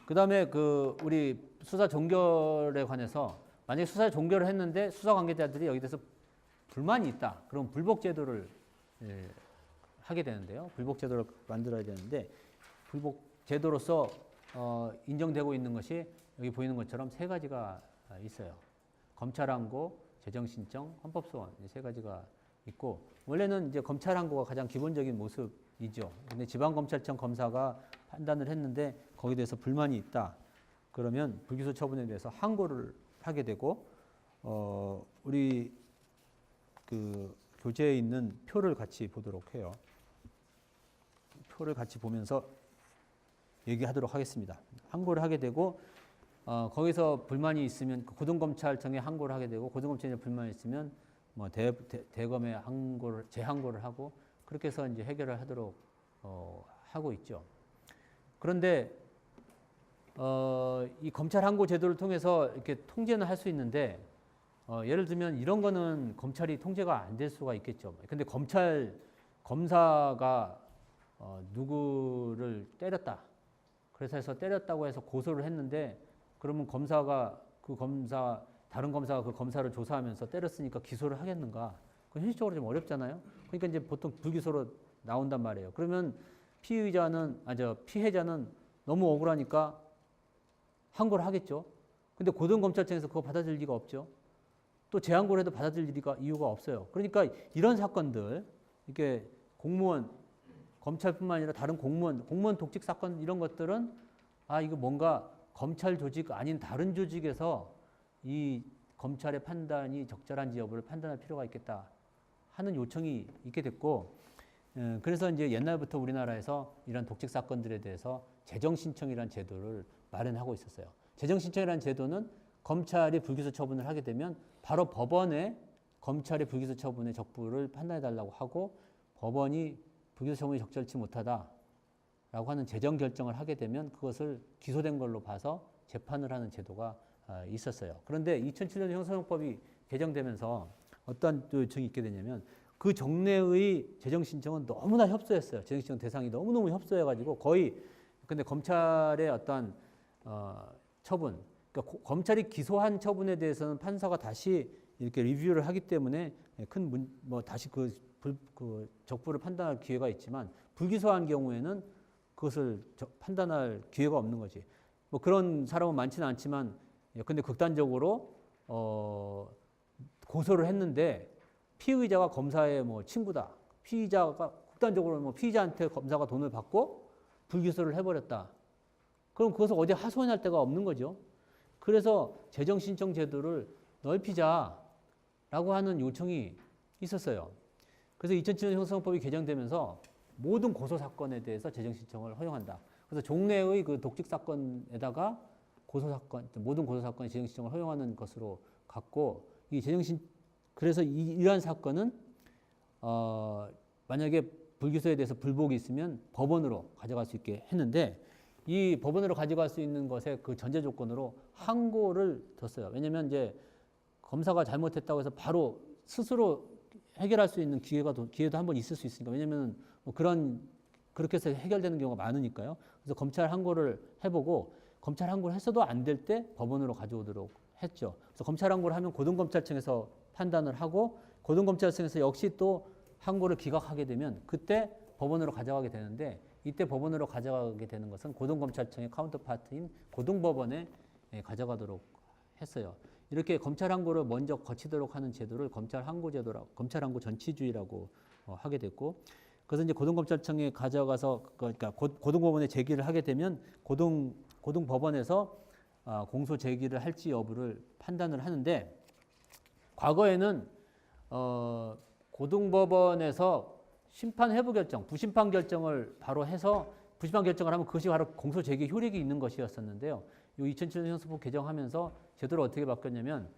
그 다음에 우리 수사 종결에 관해서 만약에 수사 종결을 했는데 수사 관계자들이 여기 대해서 불만이 있다. 그럼 불복 제도를 하게 되는데요. 불복 제도를 만들어야 되는데 불복 제도로서 인정되고 있는 것이 여기 보이는 것처럼 세 가지가 있어요. 검찰항고, 재정신청, 헌법소원 세 가지가 있고 원래는 이제 검찰항고가 가장 기본적인 모습이죠. 근데 지방검찰청 검사가 판단을 했는데 거기에 대해서 불만이 있다. 그러면 불기소 처분에 대해서 항고를 하게 되고 우리 교재에 있는 표를 같이 보도록 해요. 표를 같이 보면서 얘기하도록 하겠습니다. 항고를 하게 되고 거기서 불만이 있으면 고등검찰청에 항고를 하게 되고 고등검찰청에 불만이 있으면 뭐 대검에 항고를 재항고를 하고 그렇게 해서 이제 해결을 하도록 하고 있죠. 그런데 이 검찰 항고 제도를 통해서 이렇게 통제는 할 수 있는데 예를 들면 이런 거는 검찰이 통제가 안 될 수가 있겠죠. 근데 검사가 누구를 때렸다. 그래서 해서 때렸다고 해서 고소를 했는데 그러면 다른 검사가 그 검사를 조사하면서 때렸으니까 기소를 하겠는가? 그건 현실적으로 좀 어렵잖아요. 그러니까 이제 보통 불기소로 나온단 말이에요. 그러면 피해자는 너무 억울하니까 항고를 하겠죠. 근데 고등검찰청에서 그거 받아들일 리가 없죠. 또 재항고를 해도 받아들일 이유가 없어요. 그러니까 이런 사건들, 이렇게 공무원, 검찰뿐만 아니라 다른 공무원 독직 사건 이런 것들은 이거 뭔가 검찰 조직 아닌 다른 조직에서 이 검찰의 판단이 적절한지 여부를 판단할 필요가 있겠다 하는 요청이 있게 됐고 그래서 이제 옛날부터 우리나라에서 이런 독직 사건들에 대해서 재정신청이라는 제도를 마련하고 있었어요. 재정신청이라는 제도는 검찰이 불기소 처분을 하게 되면 바로 법원에 검찰의 불기소 처분의 적부를 판단해 달라고 하고 법원이 불기소 처분이 적절치 못하다라고 하는 재정 결정을 하게 되면 그것을 기소된 걸로 봐서 재판을 하는 제도가 있었어요. 그런데 2007년 형사소송법이 개정되면서 어떤 요청이 있게 되냐면 그 정례의 재정신청은 너무나 협소했어요. 재정신청 대상이 너무너무 협소해가지고 근데 검찰의 어떤 처분, 그러니까 검찰이 기소한 처분에 대해서는 판사가 다시 이렇게 리뷰를 하기 때문에 다시 그 적부를 판단할 기회가 있지만 불기소한 경우에는 그것을 판단할 기회가 없는 거지. 뭐 그런 사람은 많지는 않지만 근데 극단적으로 고소를 했는데 피의자가 검사의 뭐 친구다. 피의자가 극단적으로 피의자한테 검사가 돈을 받고 불기소를 해버렸다. 그럼 그것을 어디 하소연할 데가 없는 거죠. 그래서 재정신청 제도를 넓히자라고 하는 요청이 있었어요. 그래서 2007년 형사소송법이 개정되면서 모든 고소 사건에 대해서 재정신청을 허용한다. 그래서 종래의 그 독직 사건에다가 모든 고소 사건의 재정신청을 허용하는 것으로 갔고 그래서 이러한 사건은 만약에 불기소에 대해서 불복이 있으면 법원으로 가져갈 수 있게 했는데 이 법원으로 가져갈 수 있는 것의 그 전제 조건으로 항고를 뒀어요. 왜냐하면 이제 검사가 잘못했다고 해서 바로 스스로 해결할 수 있는 기회도 한번 있을 수 있으니까. 왜냐하면 그렇게 해서 해결되는 경우가 많으니까요. 그래서 검찰 항고를 해보고 검찰 항고를 했어도 안 될 때 법원으로 가져오도록 했죠. 그래서 검찰 항고를 하면 고등검찰청에서 판단을 하고 고등검찰청에서 역시 또 항고를 기각하게 되면 그때 법원으로 가져가게 되는데 이때 법원으로 가져가게 되는 것은 고등검찰청의 카운터파트인 고등법원에 가져가도록 했어요. 이렇게 검찰 항고를 먼저 거치도록 하는 제도를 검찰 항고 전치주의라고 하게 됐고 그래서 이제 고등검찰청에 가져가서 그러니까 고등법원에 제기를 하게 되면 고등법원에서 공소 제기를 할지 여부를 판단을 하는데 과거에는 고등법원에서 심판 회부 결정, 부심판 결정을 바로 해서 부심판 결정을 하면 그것이 바로 공소 제기 효력이 있는 것이었었는데요. 이 2007년 형사법 개정하면서 제도를 어떻게 바뀌었냐면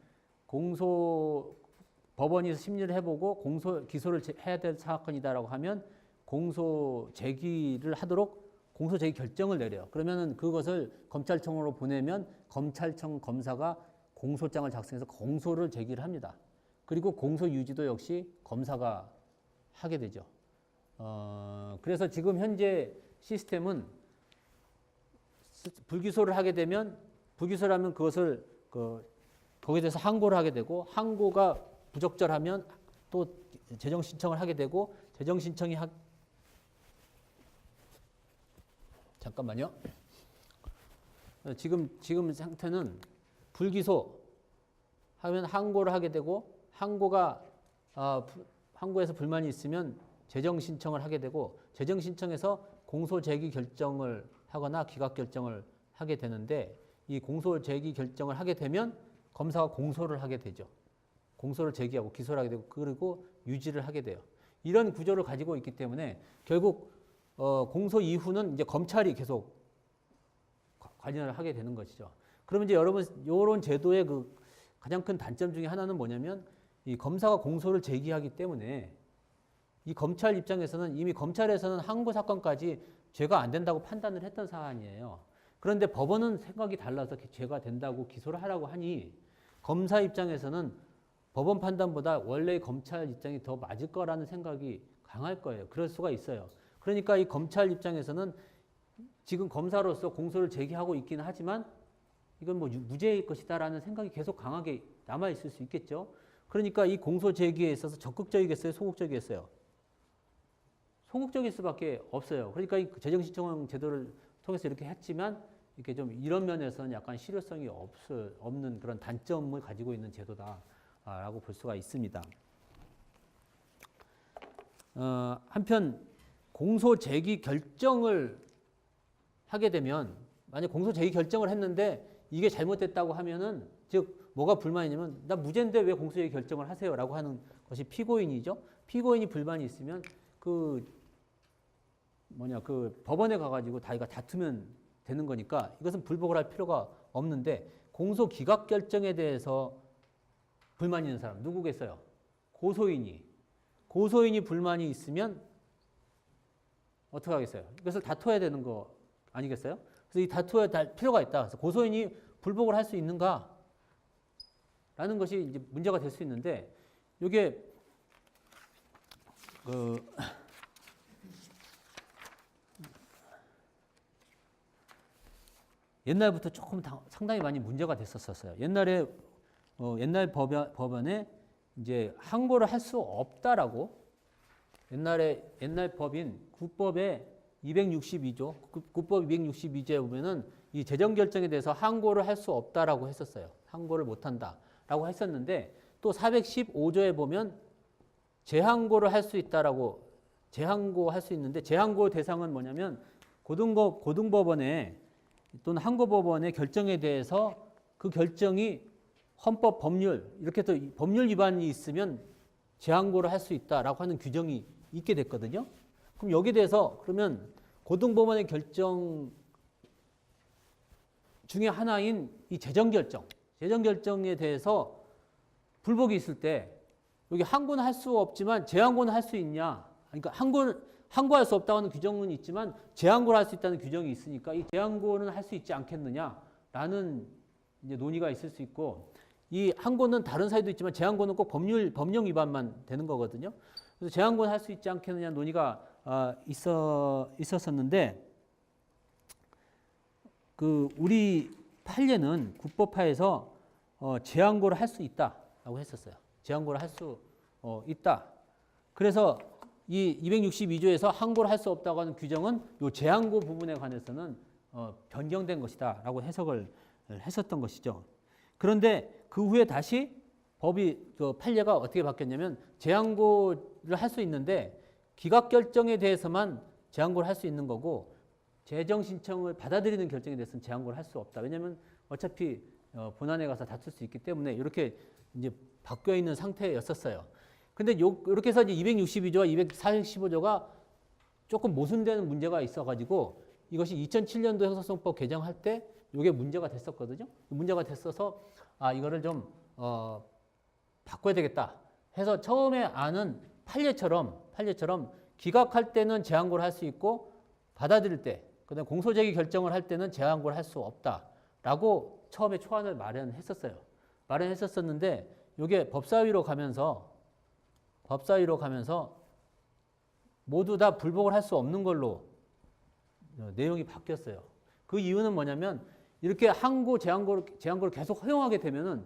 법원이 심리를 해보고 기소를 해야 될 사건이다라고 하면 공소 제기를 하도록 공소 제기 결정을 내려요. 그러면은 그것을 검찰청으로 보내면 검찰청 검사가 공소장을 작성해서 공소를 제기를 합니다. 그리고 공소 유지도 역시 검사가 하게 되죠. 그래서 지금 현재 시스템은 불기소를 하게 되면 불기소라면 그것을 거기에 대해서 항고를 하게 되고 항고가 부적절하면 또 재정 신청을 하게 되고 재정 신청이 잠깐만요. 지금 상태는 불기소 하면 항고를 하게 되고 항고에서 불만이 있으면 재정 신청을 하게 되고 재정 신청에서 공소 제기 결정을 하거나 기각 결정을 하게 되는데 이 공소 제기 결정을 하게 되면 검사가 공소를 하게 되죠. 공소를 제기하고 기소를 하게 되고 그리고 유지를 하게 돼요. 이런 구조를 가지고 있기 때문에 결국 공소 이후는 이제 검찰이 계속 관여를 하게 되는 것이죠. 그러면 이제 여러분 이런 제도의 그 가장 큰 단점 중에 하나는 뭐냐면 이 검사가 공소를 제기하기 때문에 이 검찰 입장에서는 이미 검찰에서는 항고 사건까지 죄가 안 된다고 판단을 했던 사안이에요. 그런데 법원은 생각이 달라서 죄가 된다고 기소를 하라고 하니 검사 입장에서는 법원 판단보다 원래 검찰 입장이 더 맞을 거라는 생각이 강할 거예요. 그럴 수가 있어요. 그러니까 이 검찰 입장에서는 지금 검사로서 공소를 제기하고 있기는 하지만 이건 뭐 무죄일 것이다라는 생각이 계속 강하게 남아있을 수 있겠죠. 그러니까 이 공소 제기에 있어서 적극적이겠어요? 소극적이겠어요? 소극적일 수밖에 없어요. 그러니까 이 재정신청 제도를 통해서 이렇게 했지만 이렇게 좀 이런 면에서는 약간 실효성이 없는 그런 단점을 가지고 있는 제도다라고 볼 수가 있습니다. 한편 공소 제기 결정을 하게 되면 만약 공소 제기 결정을 했는데 이게 잘못됐다고 하면은 즉 뭐가 불만이냐면 나 무죄인데 왜 공소 제기 결정을 하세요라고 하는 것이 피고인이죠. 피고인이 불만이 있으면 그 법원에 가가지고 다이가 다투면 되는 거니까 이것은 불복을 할 필요가 없는데 공소 기각 결정에 대해서 불만이 있는 사람 누구겠어요? 고소인이 불만이 있으면 어떻게 하겠어요? 이것을 다퉈야 되는 거 아니겠어요? 그래서 이 다투어야 할 필요가 있다. 그래서 고소인이 불복을 할 수 있는가? 라는 것이 이제 문제가 될 수 있는데 이게 옛날부터 조금 상당히 많이 문제가 됐었어요. 옛날 법원에 이제 항고를 할 수 없다라고 옛날 법인 국법의 262조, 국법 262조에 보면은 이 재정 결정에 대해서 항고를 할 수 없다라고 했었어요. 항고를 못 한다라고 했었는데 또 415조에 보면 재항고를 할 수 있다라고 재항고할 수 있는데 재항고 대상은 뭐냐면 고등법원에 또는 항고법원의 결정에 대해서 그 결정이 헌법 법률 이렇게 또 법률 위반이 있으면 재항고를 할 수 있다라고 하는 규정이 있게 됐거든요. 그럼 여기에 대해서 그러면 고등법원의 결정 중에 하나인 이 재정 결정에 대해서 불복이 있을 때 여기 항고는 할 수 없지만 재항고는 할 수 있냐? 그러니까 항고할 수 없다고 하는 규정은 있지만 재항고를 할 수 있다는 규정이 있으니까 이 재항고는 할 수 있지 않겠느냐라는 이제 논의가 있을 수 있고 이 항고는 다른 사유도 있지만 재항고는 꼭 법령 위반만 되는 거거든요. 그래서 재항고는 할 수 있지 않겠느냐 논의가 있었었는데 그 우리 판례는 국법화에서 재항고를 할 수 있다라고 했었어요. 재항고를 할 수 있다. 그래서 이 262조에서 항고를 할 수 없다고 하는 규정은 이 재항고 부분에 관해서는 변경된 것이다라고 해석을 했었던 것이죠. 그런데 그 후에 다시 판례가 어떻게 바뀌었냐면 재항고를 할 수 있는데 기각 결정에 대해서만 재항고를 할 수 있는 거고 재정 신청을 받아들이는 결정에 대해서는 재항고를 할 수 없다. 왜냐하면 어차피 본안에 가서 다툴 수 있기 때문에 이렇게 이제 바뀌어 있는 상태였었어요. 근데 이렇게 해서 이제 262조와 245조가 조금 모순되는 문제가 있어가지고 이것이 2007년도 형사소송법 개정할 때 이게 문제가 됐었거든요. 문제가 됐어서 이거를 좀 바꿔야 되겠다 해서 처음에 아는 판례처럼 기각할 때는 재항고를 할 수 있고 받아들일 때 그다음에 공소제기 결정을 할 때는 재항고를 할 수 없다라고 처음에 초안을 마련했었는데 이게 법사위로 가면서 모두 다 불복을 할 수 없는 걸로 내용이 바뀌었어요. 그 이유는 뭐냐면 이렇게 항고 재항고를 계속 허용하게 되면은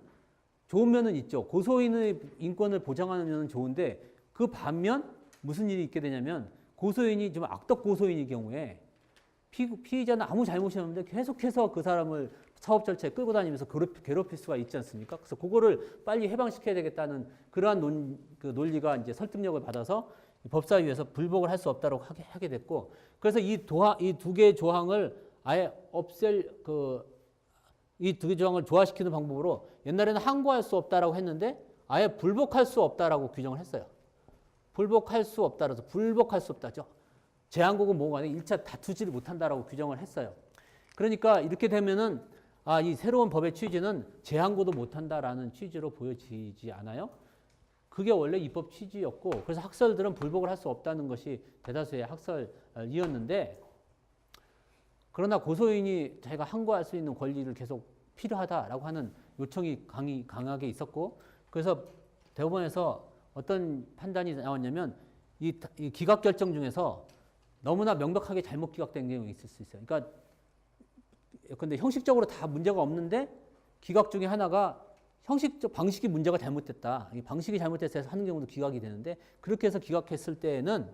좋은 면은 있죠. 고소인의 인권을 보장하는 면은 좋은데 그 반면 무슨 일이 있게 되냐면 고소인이 좀 악덕 고소인의 경우에 피의자는 아무 잘못이 없는데 계속해서 그 사람을 사업 절차에 끌고 다니면서 괴롭힐 수가 있지 않습니까? 그래서 그거를 빨리 해방시켜야 되겠다는 그러한 논리가 이제 설득력을 받아서 법사위에서 불복을 할 수 없다고 하게 됐고, 그래서 이 두 개의 조항을 아예 이 두 개 조항을 조화시키는 방법으로 옛날에는 항고할 수 없다라고 했는데 아예 불복할 수 없다라고 규정을 했어요. 불복할 수 없다라서 불복할 수 없다죠. 재항고고 뭐가 아니라 1차 다투지를 못한다라고 규정을 했어요. 그러니까 이렇게 되면은 이 새로운 법의 취지는 재항고도 못한다라는 취지로 보여지지 않아요? 그게 원래 입법 취지였고, 그래서 학설들은 불복을 할 수 없다는 것이 대다수의 학설이었는데, 그러나 고소인이 자기가 항고할 수 있는 권리를 계속 필요하다라고 하는 요청이 강하게 있었고, 그래서 대법원에서 어떤 판단이 나왔냐면 이 기각 결정 중에서 너무나 명백하게 잘못 기각된 내용이 있을 수 있어요. 그러니까 근데 형식적으로 다 문제가 없는데 기각 중에 하나가 형식적 방식이 문제가 잘못됐다. 이 방식이 잘못돼서 하는 경우도 기각이 되는데, 그렇게 해서 기각했을 때에는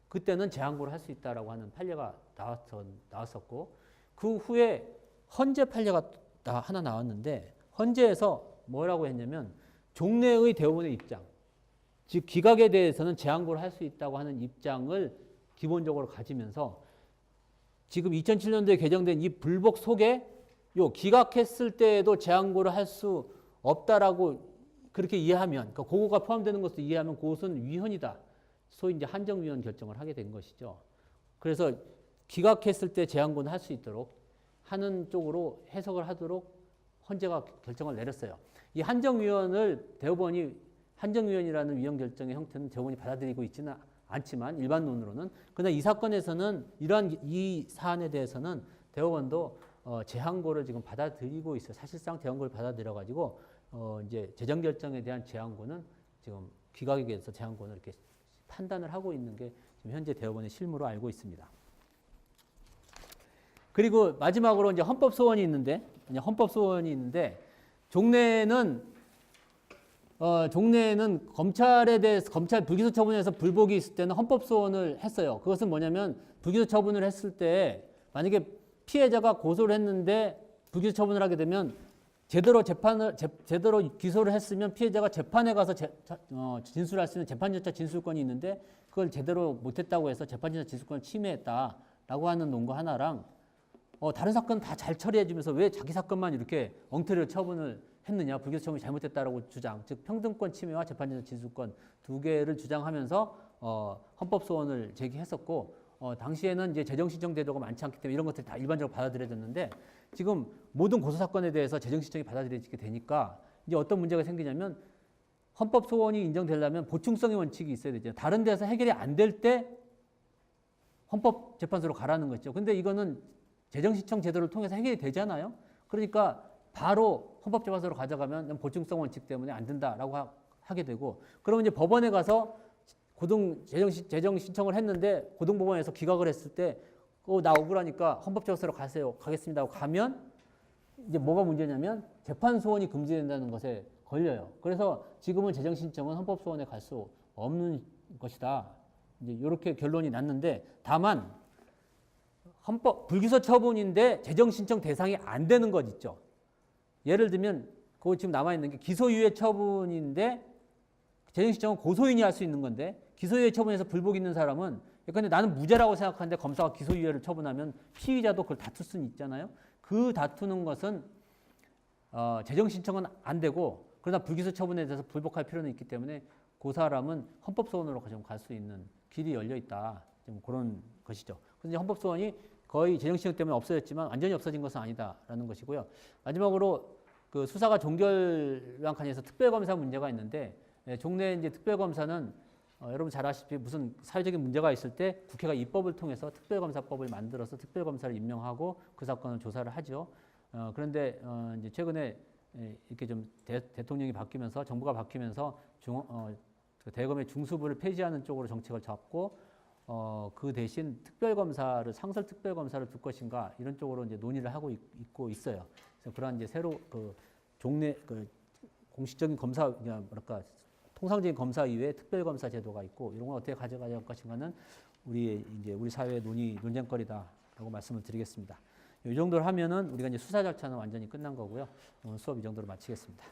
그때는 재항고를 할 수 있다라고 하는 판례가 나왔었고, 그 후에 헌재 판례가 하나 나왔는데, 헌재에서 뭐라고 했냐면 종래의 대법원의 입장, 즉 기각에 대해서는 재항고를 할 수 있다고 하는 입장을 기본적으로 가지면서 지금 2007년도에 개정된 이 불복 속에 기각했을 때에도 재항고를 할 수 없다라고 그렇게 이해하면, 그러니까 그거가 포함되는 것을 이해하면 그것은 위헌이다. 소위 이제 한정위헌 결정을 하게 된 것이죠. 그래서 기각했을 때 재항고는 할 수 있도록 하는 쪽으로 해석을 하도록 헌재가 결정을 내렸어요. 이 한정위헌을 대법원이 한정위헌이라는 위헌 결정의 형태는 대법원이 받아들이고 있지는 않지만 일반론으로는, 그러나 이 사건에서는 이 사안에 대해서는 대법원도 재항고를 지금 받아들이고 있어요. 사실상 재항고를 받아들여 가지고 이제 재정 결정에 대한 재항고는 지금 기각에 대해서 재항고는 이렇게 판단을 하고 있는 게 지금 현재 대법원의 실무로 알고 있습니다. 그리고 마지막으로 이제 헌법 소원이 있는데 종래는 검찰에 대해서 검찰 불기소 처분에서 불복이 있을 때는 헌법 소원을 했어요. 그것은 뭐냐면 불기소 처분을 했을 때 만약에 피해자가 고소를 했는데 불기소 처분을 하게 되면 제대로 기소를 했으면 피해자가 재판에 가서 진술할 수 있는 재판절차 진술권이 있는데 그걸 제대로 못했다고 해서 재판절차 진술권을 침해했다라고 하는 논거 하나랑 다른 사건 다 잘 처리해주면서 왜 자기 사건만 이렇게 엉터리로 처분을 했느냐, 불기소 처분이 잘못됐다라고 주장, 즉 평등권 침해와 재판절차 진술권 두 개를 주장하면서 헌법 소원을 제기했었고, 당시에는 이제 재정 신청 제도가 많지 않기 때문에 이런 것들이 다 일반적으로 받아들여졌는데, 지금 모든 고소 사건에 대해서 재정 신청이 받아들여지게 되니까 이제 어떤 문제가 생기냐면 헌법 소원이 인정되려면 보충성의 원칙이 있어야 되죠. 다른 데서 해결이 안 될 때 헌법재판소로 가라는 거죠. 근데 이거는 재정 신청 제도를 통해서 해결이 되잖아요. 그러니까 바로 헌법재판소로 가져가면 보충성 원칙 때문에 안 된다라고 하게 되고, 그러면 이제 법원에 가서 재정 신청을 했는데 고등법원에서 기각을 했을 때 나 억울하니까 헌법재판소로 가겠습니다 하고 가면 이제 뭐가 문제냐면 재판 소원이 금지된다는 것에 걸려요. 그래서 지금은 재정 신청은 헌법 소원에 갈 수 없는 것이다. 이제 이렇게 결론이 났는데, 다만 불기소 처분인데 재정 신청 대상이 안 되는 것 있죠. 예를 들면 그거 지금 남아 있는 게 기소유예 처분인데 재정 신청은 고소인이 할 수 있는 건데, 기소유예 처분에서 불복 있는 사람은 근데 나는 무죄라고 생각하는데 검사가 기소유예를 처분하면 피의자도 그걸 다툴 수는 있잖아요. 그 다투는 것은 재정 신청은 안 되고, 그러나 불기소 처분에 대해서 불복할 필요는 있기 때문에 그 사람은 헌법 소원으로 갈 수 있는 길이 열려 있다. 좀 그런 것이죠. 그런데 헌법 소원이 거의 재정 신청 때문에 없어졌지만 완전히 없어진 것은 아니다라는 것이고요. 마지막으로 그 수사가 종결랑 관해서 특별검사 문제가 있는데, 종래 이제 특별검사는 여러분 잘 아시다시피 무슨 사회적인 문제가 있을 때 국회가 입법을 통해서 특별검사법을 만들어서 특별검사를 임명하고 그 사건을 조사를 하죠. 그런데 이제 최근에 이렇게 좀 대통령이 바뀌면서 정부가 바뀌면서 대검의 중수부를 폐지하는 쪽으로 정책을 잡고 그 대신 특별검사를 상설 특별검사를 둘 것인가 이런 쪽으로 이제 논의를 하고 있고 있어요. 그래서 그런 이제 새로 그 종래 그 공식적인 검사 그냥 뭐랄까 통상적인 검사 이외에 특별검사 제도가 있고 이런 걸 어떻게 가져가야 할 것인가는 우리 사회의 논쟁거리다라고 말씀을 드리겠습니다. 이 정도를 하면은 우리가 이제 수사 절차는 완전히 끝난 거고요. 오늘 수업 이 정도로 마치겠습니다.